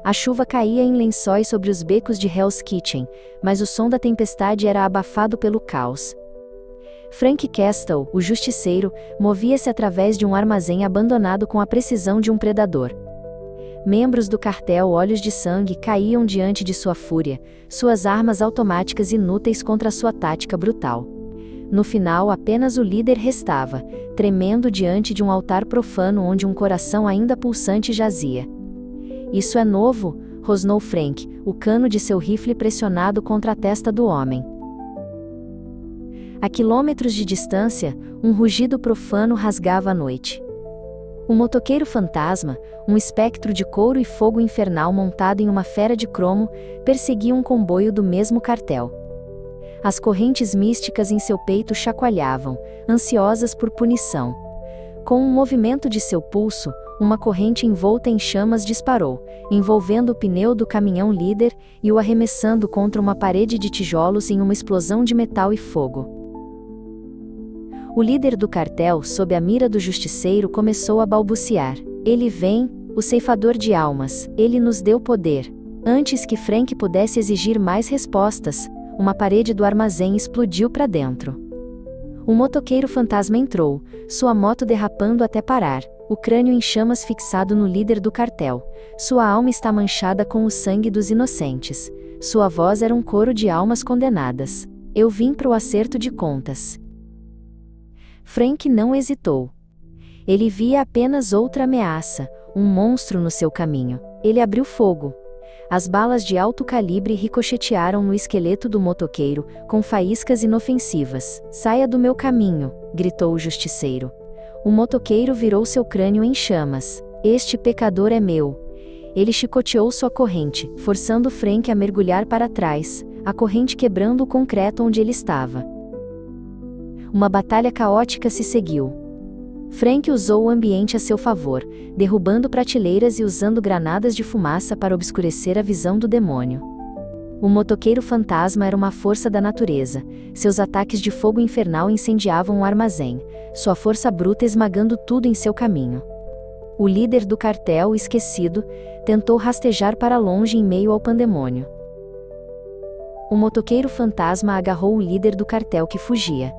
A chuva caía em lençóis sobre os becos de Hell's Kitchen, mas o som da tempestade era abafado pelo caos. Frank Castle, o justiceiro, movia-se através de um armazém abandonado com a precisão de um predador. Membros do cartel Olhos de Sangue caíam diante de sua fúria, suas armas automáticas inúteis contra sua tática brutal. No final, apenas o líder restava, tremendo diante de um altar profano onde um coração ainda pulsante jazia. Isso é novo, rosnou Frank, o cano de seu rifle pressionado contra a testa do homem. A quilômetros de distância, um rugido profano rasgava a noite. O motoqueiro fantasma, um espectro de couro e fogo infernal montado em uma fera de cromo, perseguia um comboio do mesmo cartel. As correntes místicas em seu peito chacoalhavam, ansiosas por punição. Com um movimento de seu pulso, uma corrente envolta em chamas disparou, envolvendo o pneu do caminhão líder e o arremessando contra uma parede de tijolos em uma explosão de metal e fogo. O líder do cartel, sob a mira do justiceiro, começou a balbuciar. Ele vem, o ceifador de almas, ele nos deu poder. Antes que Frank pudesse exigir mais respostas, uma parede do armazém explodiu para dentro. O motoqueiro fantasma entrou, sua moto derrapando até parar, o crânio em chamas fixado no líder do cartel. Sua alma está manchada com o sangue dos inocentes. Sua voz era um coro de almas condenadas. Eu vim para o acerto de contas. Frank não hesitou. Ele via apenas outra ameaça, um monstro no seu caminho. Ele abriu fogo. As balas de alto calibre ricochetearam no esqueleto do motoqueiro, com faíscas inofensivas. Saia do meu caminho, gritou o justiceiro. O motoqueiro virou seu crânio em chamas. Este pecador é meu. Ele chicoteou sua corrente, forçando Frank a mergulhar para trás, a corrente quebrando o concreto onde ele estava. Uma batalha caótica se seguiu. Frank usou o ambiente a seu favor, derrubando prateleiras e usando granadas de fumaça para obscurecer a visão do demônio. O motoqueiro fantasma era uma força da natureza. Seus ataques de fogo infernal incendiavam o armazém, sua força bruta esmagando tudo em seu caminho. O líder do cartel, esquecido, tentou rastejar para longe em meio ao pandemônio. O motoqueiro fantasma agarrou o líder do cartel que fugia.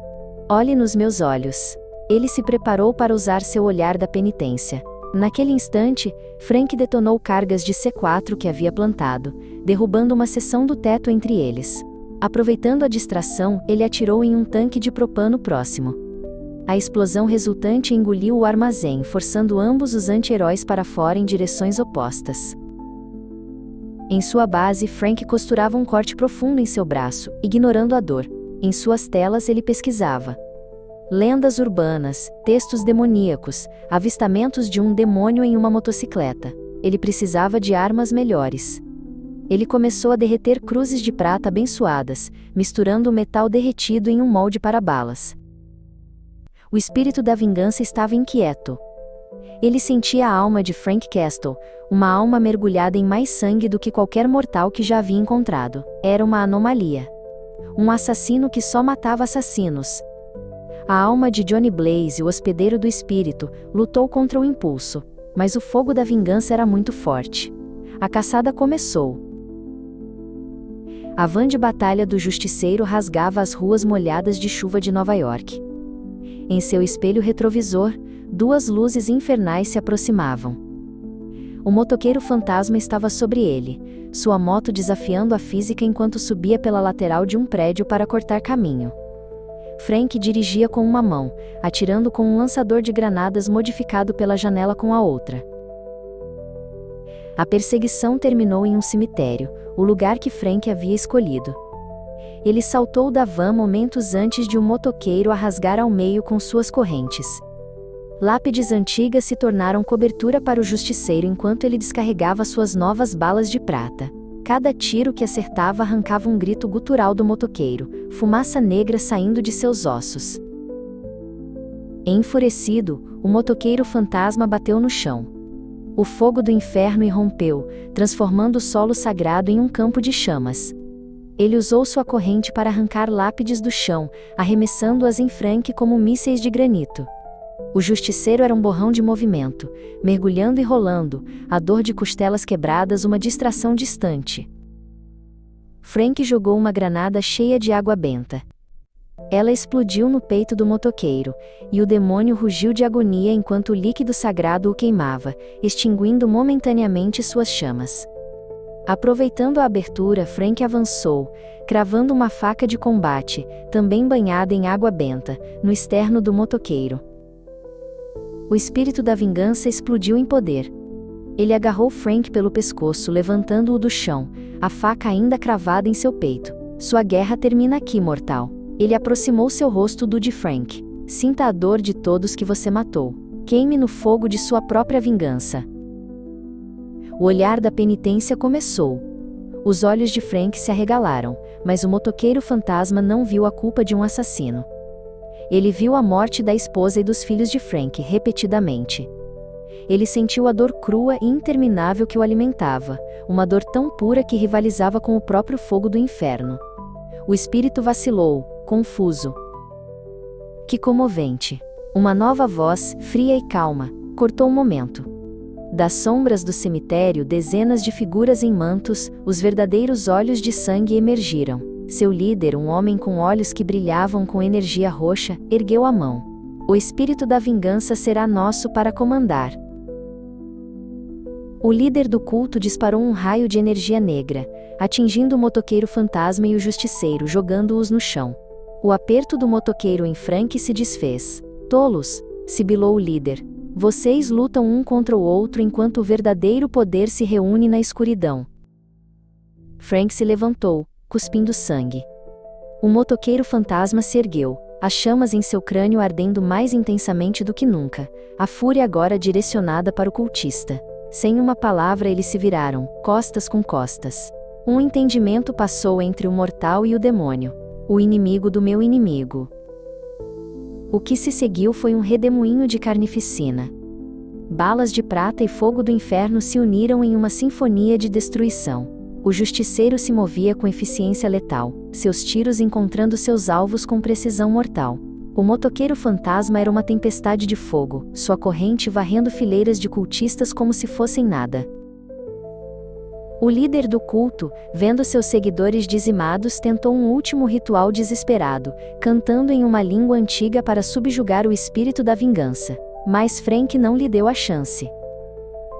Olhe nos meus olhos. Ele se preparou para usar seu olhar da penitência. Naquele instante, Frank detonou cargas de C4 que havia plantado, derrubando uma seção do teto entre eles. Aproveitando a distração, ele atirou em um tanque de propano próximo. A explosão resultante engoliu o armazém, forçando ambos os anti-heróis para fora em direções opostas. Em sua base, Frank costurava um corte profundo em seu braço, ignorando a dor. Em suas telas ele pesquisava lendas urbanas, textos demoníacos, avistamentos de um demônio em uma motocicleta. Ele precisava de armas melhores. Ele começou a derreter cruzes de prata abençoadas, misturando o metal derretido em um molde para balas. O espírito da vingança estava inquieto. Ele sentia a alma de Frank Castle, uma alma mergulhada em mais sangue do que qualquer mortal que já havia encontrado. Era uma anomalia. Um assassino que só matava assassinos. A alma de Johnny Blaze, o hospedeiro do espírito, lutou contra o impulso, mas o fogo da vingança era muito forte. A caçada começou. A van de batalha do justiceiro rasgava as ruas molhadas de chuva de Nova York. Em seu espelho retrovisor, duas luzes infernais se aproximavam. O motoqueiro fantasma estava sobre ele, sua moto desafiando a física enquanto subia pela lateral de um prédio para cortar caminho. Frank dirigia com uma mão, atirando com um lançador de granadas modificado pela janela com a outra. A perseguição terminou em um cemitério, o lugar que Frank havia escolhido. Ele saltou da van momentos antes de um motoqueiro a rasgar ao meio com suas correntes. Lápides antigas se tornaram cobertura para o justiceiro enquanto ele descarregava suas novas balas de prata. Cada tiro que acertava arrancava um grito gutural do motoqueiro, fumaça negra saindo de seus ossos. Enfurecido, o motoqueiro fantasma bateu no chão. O fogo do inferno irrompeu, transformando o solo sagrado em um campo de chamas. Ele usou sua corrente para arrancar lápides do chão, arremessando-as em Frank como mísseis de granito. O justiceiro era um borrão de movimento, mergulhando e rolando, a dor de costelas quebradas uma distração distante. Frank jogou uma granada cheia de água benta. Ela explodiu no peito do motoqueiro, e o demônio rugiu de agonia enquanto o líquido sagrado o queimava, extinguindo momentaneamente suas chamas. Aproveitando a abertura, Frank avançou, cravando uma faca de combate, também banhada em água benta, no externo do motoqueiro. O espírito da vingança explodiu em poder. Ele agarrou Frank pelo pescoço, levantando-o do chão, a faca ainda cravada em seu peito. Sua guerra termina aqui, mortal. Ele aproximou seu rosto do de Frank. Sinta a dor de todos que você matou. Queime no fogo de sua própria vingança. O olhar da penitência começou. Os olhos de Frank se arregalaram, mas o motoqueiro fantasma não viu a culpa de um assassino. Ele viu a morte da esposa e dos filhos de Frank repetidamente. Ele sentiu a dor crua e interminável que o alimentava, uma dor tão pura que rivalizava com o próprio fogo do inferno. O espírito vacilou, confuso. Que comovente! Uma nova voz, fria e calma, cortou o momento. Das sombras do cemitério, dezenas de figuras em mantos, os verdadeiros olhos de sangue emergiram. Seu líder, um homem com olhos que brilhavam com energia roxa, ergueu a mão. O espírito da vingança será nosso para comandar. O líder do culto disparou um raio de energia negra, atingindo o motoqueiro fantasma e o justiceiro, jogando-os no chão. O aperto do motoqueiro em Frank se desfez. Tolos, sibilou o líder. Vocês lutam um contra o outro enquanto o verdadeiro poder se reúne na escuridão. Frank se levantou, cuspindo sangue. O motoqueiro fantasma se ergueu, as chamas em seu crânio ardendo mais intensamente do que nunca, a fúria agora direcionada para o cultista. Sem uma palavra eles se viraram, costas com costas. Um entendimento passou entre o mortal e o demônio. O inimigo do meu inimigo. O que se seguiu foi um redemoinho de carnificina. Balas de prata e fogo do inferno se uniram em uma sinfonia de destruição. O justiceiro se movia com eficiência letal, seus tiros encontrando seus alvos com precisão mortal. O motoqueiro fantasma era uma tempestade de fogo, sua corrente varrendo fileiras de cultistas como se fossem nada. O líder do culto, vendo seus seguidores dizimados, tentou um último ritual desesperado, cantando em uma língua antiga para subjugar o espírito da vingança. Mas Frank não lhe deu a chance.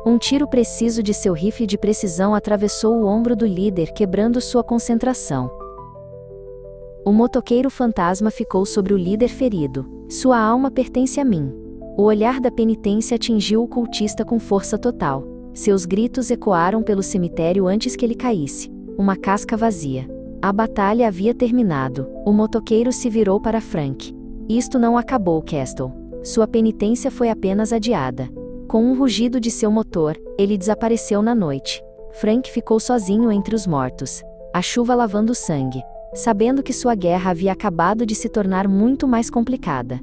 Um tiro preciso de seu rifle de precisão atravessou o ombro do líder, quebrando sua concentração. O motoqueiro fantasma ficou sobre o líder ferido. Sua alma pertence a mim. O olhar da penitência atingiu o cultista com força total. Seus gritos ecoaram pelo cemitério antes que ele caísse. Uma casca vazia. A batalha havia terminado. O motoqueiro se virou para Frank. Isto não acabou, Castle. Sua penitência foi apenas adiada. Com um rugido de seu motor, ele desapareceu na noite. Frank ficou sozinho entre os mortos. A chuva lavando sangue, sabendo que sua guerra havia acabado de se tornar muito mais complicada.